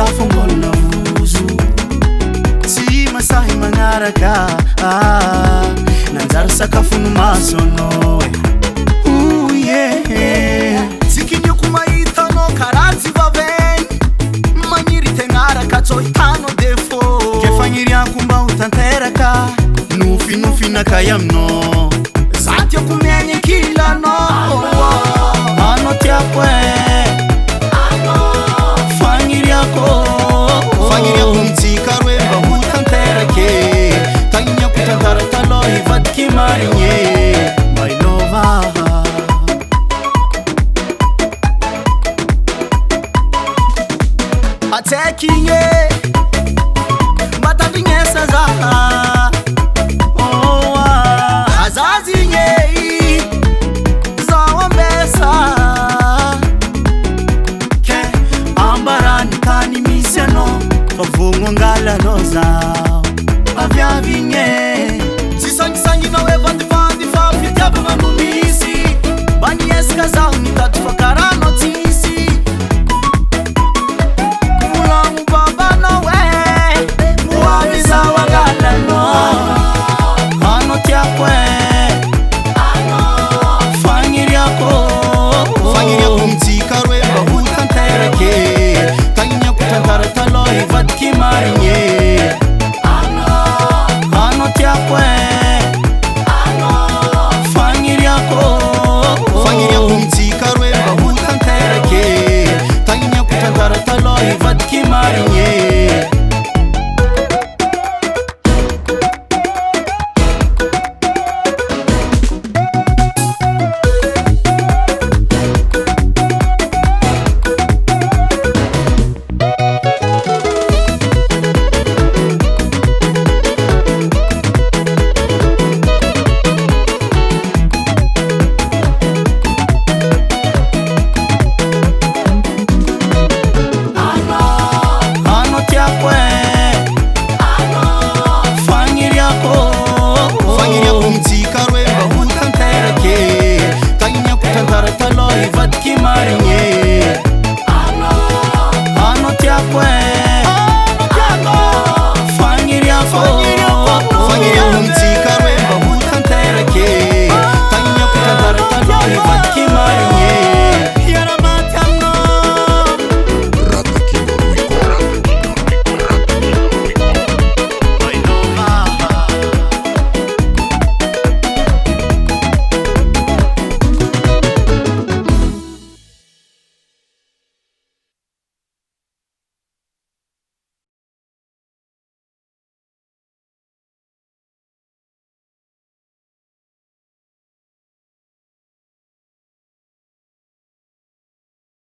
Fongolna vuzu si masahi manaraka nanjara sakafony masono sikinyo kumahitano karazi vaveny maniry tegnaraka tso hitano defo kefagniry akomba utanteraka nofinaka aminao zatyo kumiagny kilano ano tiako mitsika roe mba ho tanterake tagniny ako tantara taloha ivadiky marigny my lova